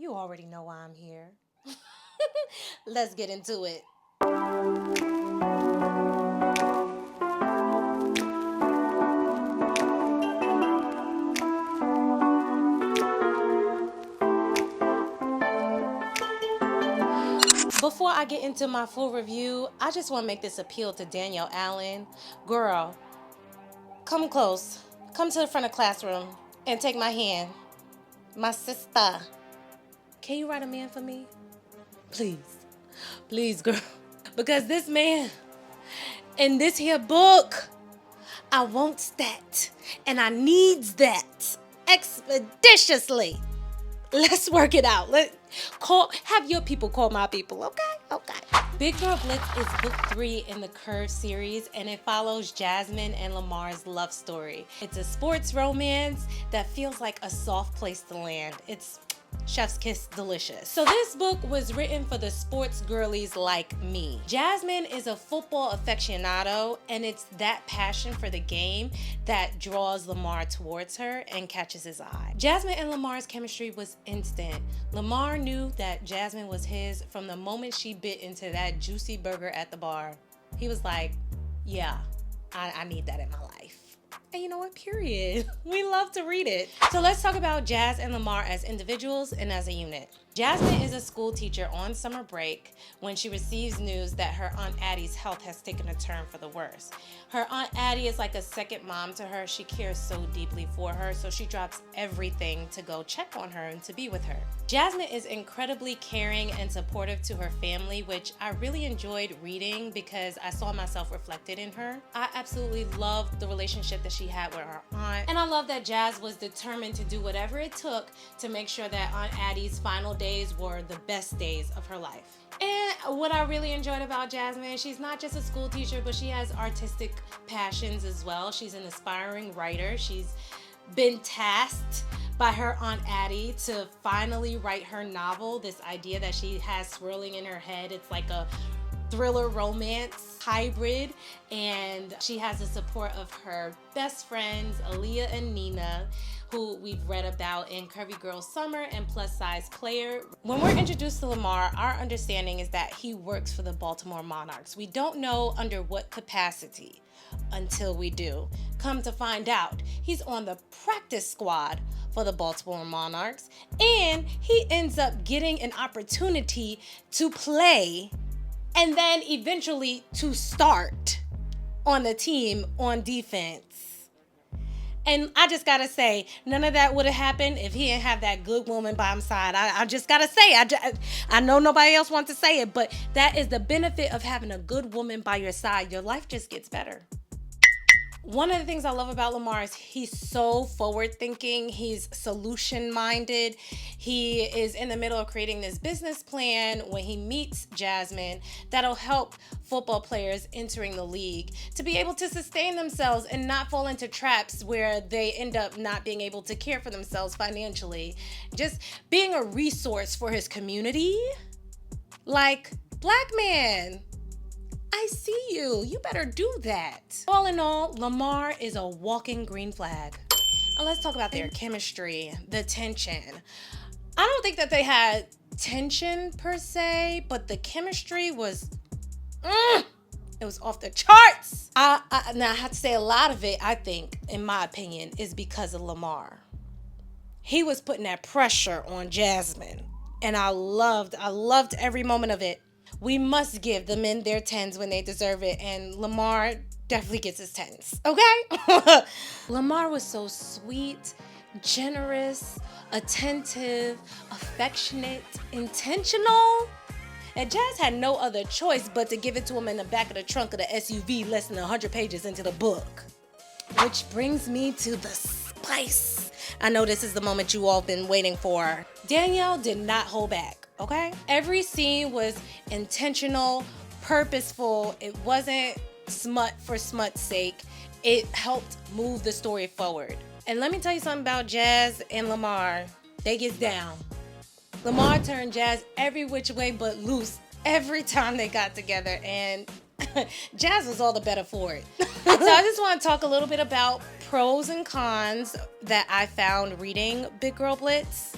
You already know why I'm here. Let's get into it. Before I get into my full review, I just want to make this appeal to Danielle Allen. Girl, come close. Come to the front of the classroom and take my hand. My sister. Can you write a man for me? Please. Please, girl. Because this man in this here book, I wants that. And I needs that expeditiously. Let's work it out. Have your people call my people, okay? Okay. Big Girl Blitz is book 3 in the Curve series, and it follows Jasmine and Lamar's love story. It's a sports romance that feels like a soft place to land. It's chef's kiss delicious. So this book was written for the sports girlies like me. Jasmine is a football aficionado, and it's that passion for the game that draws Lamar towards her and catches his eye. Jasmine and Lamar's chemistry was instant. Lamar knew that Jasmine was his from the moment she bit into that juicy burger at the bar. He was like, yeah, I need that in my life. And you know what? Period. We love to read it. So let's talk about Jazz and Lamar as individuals and as a unit. Jasmine is a school teacher on summer break when she receives news that her Aunt Addie's health has taken a turn for the worse. Her Aunt Addie is like a second mom to her. She cares so deeply for her, so she drops everything to go check on her and to be with her. Jasmine is incredibly caring and supportive to her family, which I really enjoyed reading because I saw myself reflected in her. I absolutely loved the relationship that she had with her aunt, and I love that Jazz was determined to do whatever it took to make sure that Aunt Addie's final days were the best days of her life. And what I really enjoyed about Jasmine, she's not just a school teacher, but she has artistic passions as well. She's an aspiring writer. She's been tasked by her Aunt Addie to finally write her novel, this idea that she has swirling in her head. It's like a thriller romance hybrid, and she has the support of her best friends, Aaliyah and Nina, who we've read about in Curvy Girl Summer and Plus Size Player. When we're introduced to Lamar, our understanding is that he works for the Baltimore Monarchs. We don't know under what capacity until we do. Come to find out, he's on the practice squad for the Baltimore Monarchs, and he ends up getting an opportunity to play and then eventually to start on the team on defense. And I just gotta say, none of that would have happened if he didn't have that good woman by his side. I just gotta say, I know nobody else wants to say it, but that is the benefit of having a good woman by your side. Your life just gets better. One of the things I love about Lamar is he's so forward-thinking. He's solution-minded. He is in the middle of creating this business plan when he meets Jasmine that'll help football players entering the league to be able to sustain themselves and not fall into traps where they end up not being able to care for themselves financially. Just being a resource for his community. Like, black man, I see you. You better do that. All in all, Lamar is a walking green flag. Now let's talk about their chemistry, the tension. I don't think that they had tension per se, but the chemistry was, it was off the charts. Now I have to say a lot of it, I think, in my opinion, is because of Lamar. He was putting that pressure on Jasmine, and I loved every moment of it. We must give the men their 10s when they deserve it, and Lamar definitely gets his 10s, okay? Lamar was so sweet, generous, attentive, affectionate, intentional, and Jazz had no other choice but to give it to him in the back of the trunk of the SUV less than 100 pages into the book. Which brings me to the spice. I know this is the moment you all been waiting for. Danielle did not hold back. Okay? Every scene was intentional, purposeful. It wasn't smut for smut's sake. It helped move the story forward. And let me tell you something about Jazz and Lamar. They get down. Lamar turned Jazz every which way but loose every time they got together, and Jazz was all the better for it. So I just want to talk a little bit about pros and cons that I found reading Big Girl Blitz.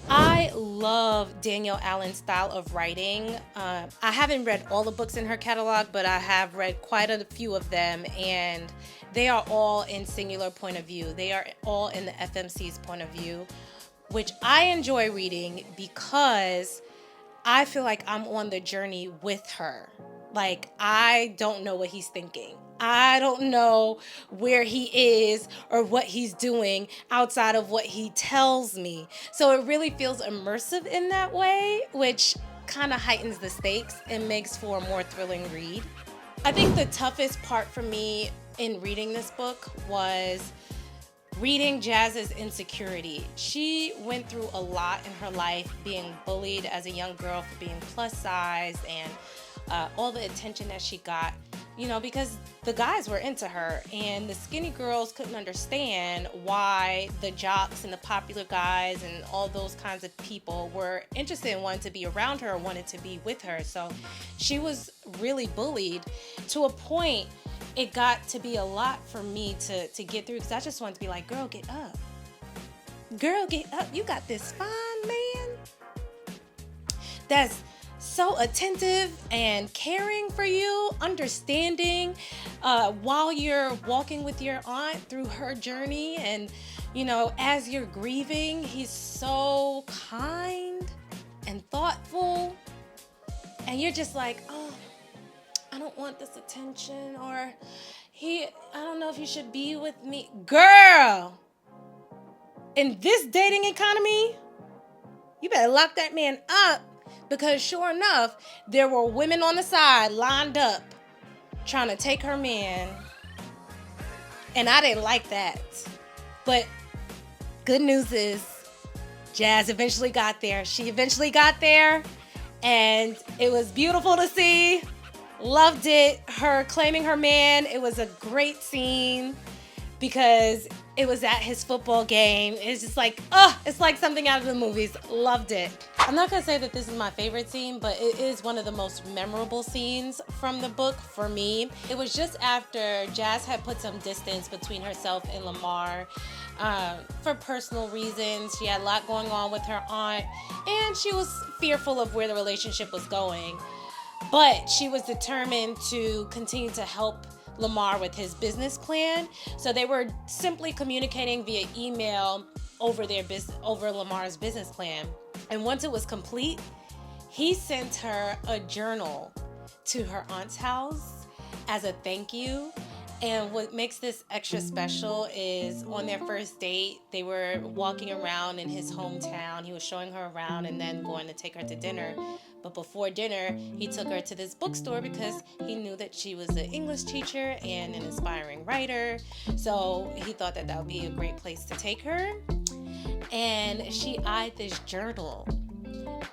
I love Danielle Allen's style of writing. I haven't read all the books in her catalog, but I have read quite a few of them, and they are all in singular point of view. They are all in the FMC's point of view, which I enjoy reading because I feel like I'm on the journey with her. Like, I don't know what he's thinking. I don't know where he is or what he's doing outside of what he tells me. So it really feels immersive in that way, which kind of heightens the stakes and makes for a more thrilling read. I think the toughest part for me in reading this book was reading Jazz's insecurity. She went through a lot in her life, being bullied as a young girl for being plus size, and all the attention that she got, because the guys were into her, and the skinny girls couldn't understand why the jocks and the popular guys and all those kinds of people were interested and wanted to be around her or wanted to be with her. So she was really bullied to a point. It got to be a lot for me to get through, because I just wanted to be like, girl, get up. Girl, get up. You got this fine man that's so attentive and caring for you, understanding while you're walking with your aunt through her journey. And, as you're grieving, he's so kind and thoughtful. And you're just like, oh, I don't want this attention, or I don't know if you should be with me. Girl, in this dating economy, you better lock that man up, because sure enough, there were women on the side lined up trying to take her man. And I didn't like that. But good news is Jazz eventually got there. She eventually got there, and it was beautiful to see. Loved it. Her claiming her man. It was a great scene because it was at his football game. It's just like, it's like something out of the movies. Loved it. I'm not going to say that this is my favorite scene, but it is one of the most memorable scenes from the book for me. It was just after Jazz had put some distance between herself and Lamar for personal reasons. She had a lot going on with her aunt, and she was fearful of where the relationship was going. But she was determined to continue to help Lamar with his business plan. So they were simply communicating via email over Lamar's business plan. And once it was complete, he sent her a journal to her aunt's house as a thank you. And what makes this extra special is on their first date, they were walking around in his hometown. He was showing her around and then going to take her to dinner. But before dinner, he took her to this bookstore because he knew that she was an English teacher and an inspiring writer. So he thought that would be a great place to take her. And she eyed this journal,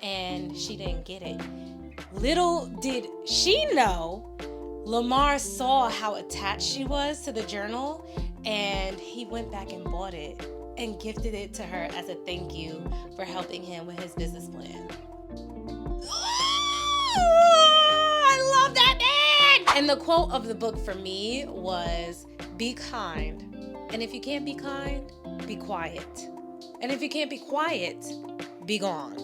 and she didn't get it. Little did she know, Lamar saw how attached she was to the journal, and he went back and bought it and gifted it to her as a thank you for helping him with his business plan. I love that man! And the quote of the book for me was, be kind. And if you can't be kind, be quiet. And if you can't be quiet, be gone.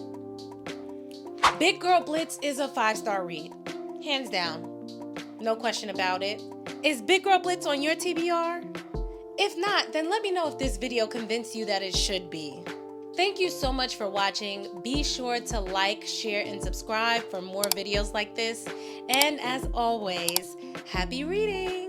Big Girl Blitz is a 5-star read. Hands down. No question about it. Is Big Girl Blitz on your TBR? If not, then let me know if this video convinced you that it should be. Thank you so much for watching. Be sure to like, share, and subscribe for more videos like this. And as always, happy reading!